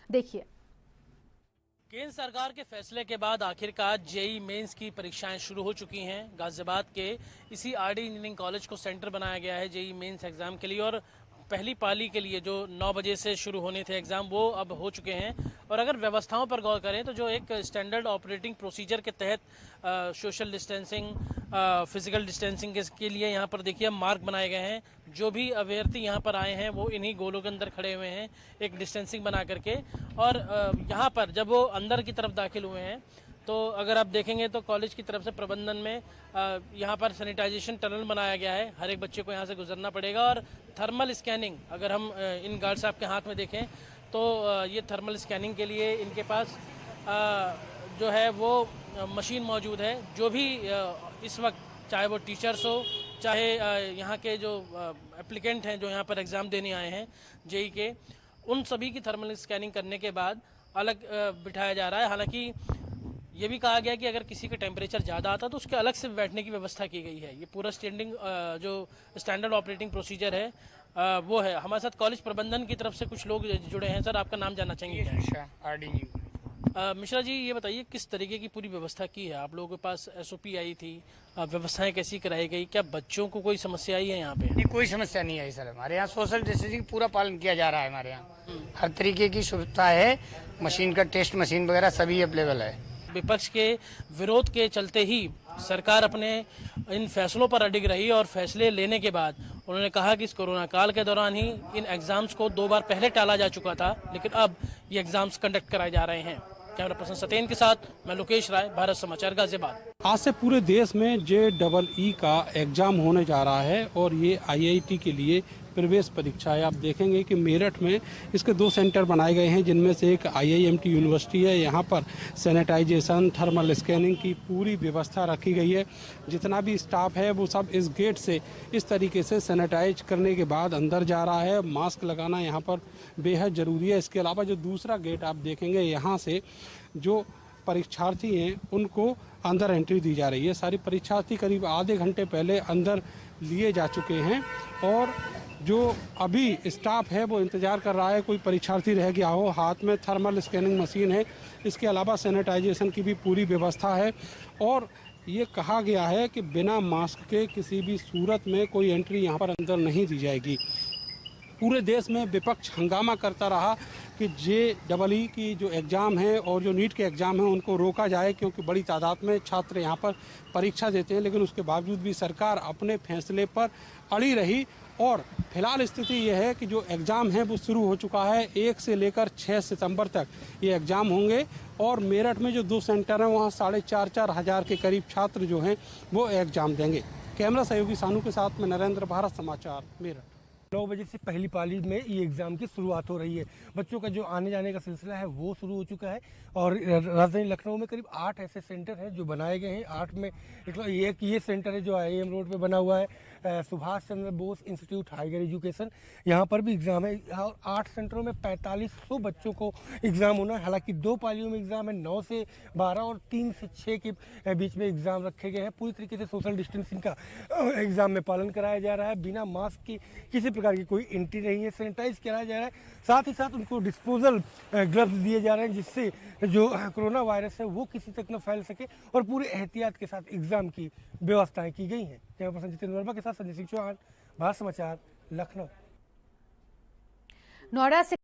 देखिए। केंद्र सरकार के फैसले के बाद आखिरकार जेई मेंस की परीक्षाएं शुरू हो चुकी हैं। गाजियाबाद के इसी आरडी इंजीनियरिंग कॉलेज को सेंटर बनाया गया है जेई मेंस एग्जाम के लिए, और पहली पाली के लिए जो 9 बजे से शुरू होने थे एग्जाम, वो अब हो चुके हैं। और अगर व्यवस्थाओं पर गौर करें तो जो एक स्टैंडर्ड ऑपरेटिंग प्रोसीजर के तहत सोशल डिस्टेंसिंग, फिजिकल डिस्टेंसिंग के लिए यहाँ पर देखिए मार्ग बनाए गए हैं। जो भी अभ्यर्थी यहाँ पर आए हैं वो इन्हीं गोलों के अंदर खड़े हुए हैं एक डिस्टेंसिंग बना करके। और यहाँ पर जब वो अंदर की तरफ दाखिल हुए हैं तो अगर आप देखेंगे तो कॉलेज की तरफ से प्रबंधन में यहाँ पर सैनिटाइजेशन टनल बनाया गया है। हर एक बच्चे को यहाँ से गुजरना पड़ेगा, और थर्मल स्कैनिंग अगर हम इन गार्ड साहब के हाथ में देखें तो ये थर्मल स्कैनिंग के लिए इनके पास जो है वो मशीन मौजूद है। जो भी इस वक्त चाहे वो टीचर्स हो, चाहे यहाँ के जो एप्लीकेंट हैं जो यहाँ पर एग्ज़ाम देने आए हैं जेई के, उन सभी की थर्मल स्कैनिंग करने के बाद अलग बिठाया जा रहा है। हालांकि ये भी कहा गया कि अगर किसी का टेम्परेचर ज़्यादा आता तो उसके अलग से बैठने की व्यवस्था की गई है। ये पूरा जो स्टैंडर्ड ऑपरेटिंग प्रोसीजर है वो है। हमारे साथ कॉलेज प्रबंधन की तरफ से कुछ लोग जुड़े हैं। सर, आपका नाम जानना चाहेंगे? मिश्रा जी, ये बताइए किस तरीके की पूरी व्यवस्था की है? आप लोगों के पास एसओपी आई थी, व्यवस्थाएं कैसी कराई गई? क्या बच्चों को कोई समस्या आई है यहाँ पे? नहीं, कोई समस्या नहीं आई सर। हमारे यहाँ सोशल डिस्टेंसिंग पूरा पालन किया जा रहा है। हमारे यहाँ हर तरीके की सुविधा है, मशीन का टेस्ट मशीन वगैरह सभी अवेलेबल है। विपक्ष के विरोध के चलते ही सरकार अपने इन फैसलों पर अडिग रही, और फैसले लेने के बाद उन्होंने कहा कि इस कोरोना काल के दौरान ही इन एग्जाम्स को 2 बार पहले टाला जा चुका था, लेकिन अब ये एग्जाम्स कंडक्ट कराए जा रहे हैं। कैमरा पर्सन सत्येन के साथ मैं लोकेश राय, भारत समाचार, गाजियाबाद। आज से पूरे देश में JEE का एग्जाम होने जा रहा है, और ये IIT के लिए प्रवेश परीक्षा है। आप देखेंगे कि मेरठ में इसके 2 सेंटर बनाए गए हैं, जिनमें से एक IIMT यूनिवर्सिटी है। यहाँ पर सैनिटाइजेशन, थर्मल स्कैनिंग की पूरी व्यवस्था रखी गई है। जितना भी स्टाफ है वो सब इस गेट से इस तरीके से सैनिटाइज करने के बाद अंदर जा रहा है। मास्क लगाना यहाँ पर बेहद ज़रूरी है। इसके अलावा जो दूसरा गेट आप देखेंगे, यहाँ से जो परीक्षार्थी हैं उनको अंदर एंट्री दी जा रही है। सारी परीक्षार्थी करीब आधे घंटे पहले अंदर लिए जा चुके हैं, और जो अभी स्टाफ है वो इंतज़ार कर रहा है कोई परीक्षार्थी रह गया हो। हाथ में थर्मल स्कैनिंग मशीन है। इसके अलावा सैनिटाइजेशन की भी पूरी व्यवस्था है, और ये कहा गया है कि बिना मास्क के किसी भी सूरत में कोई एंट्री यहाँ पर अंदर नहीं दी जाएगी। पूरे देश में विपक्ष हंगामा करता रहा कि JEE की जो एग्ज़ाम है और जो नीट के एग्ज़ाम है उनको रोका जाए, क्योंकि बड़ी तादाद में छात्र यहाँ पर परीक्षा देते हैं। लेकिन उसके बावजूद भी सरकार अपने फैसले पर अड़ी रही, और फिलहाल स्थिति यह है कि जो एग्ज़ाम है वो शुरू हो चुका है। 1 से लेकर 6 सितंबर तक ये एग्ज़ाम होंगे, और मेरठ में जो 2 सेंटर हैं वहाँ 4,500 हज़ार के करीब छात्र जो हैं वो एग्ज़ाम देंगे। कैमरा सहयोगी सानू के साथ में नरेंद्र, भारत समाचार, मेरठ। 9 बजे से पहली पाली में ये एग्ज़ाम की शुरुआत हो रही है। बच्चों का जो आने जाने का सिलसिला है वो शुरू हो चुका है, और राजधानी लखनऊ में करीब 8 ऐसे सेंटर हैं जो बनाए गए हैं। 8 में एक ये सेंटर है जो IIM रोड पे बना हुआ है, Subhash Chandra Bose institute higher education, यहाँ पर भी एग्ज़ाम है। और 8 सेंटरों में 4500 बच्चों को एग्ज़ाम होना है। हालांकि 2 पालियों में एग्ज़ाम है, 9 से 12 और 3 से 6 के बीच में एग्ज़ाम रखे गए हैं। पूरी तरीके से सोशल डिस्टेंसिंग का एग्ज़ाम में पालन कराया जा रहा है। बिना मास्क की किसी प्रकार की कोई एंट्री नहीं है। सैनिटाइज कराया जा रहा है, साथ ही साथ उनको डिस्पोजल ग्लव्स दिए जा रहे हैं, जिससे जो कोरोना वायरस है वो किसी तक न फैल सके, और पूरे एहतियात के साथ एग्ज़ाम की व्यवस्थाएं की गई हैं। कैमरा पर्सन जितेंद्र वर्मा के साथ संजय सिंह चौहान, भारत समाचार, लखनऊ। नोएडा से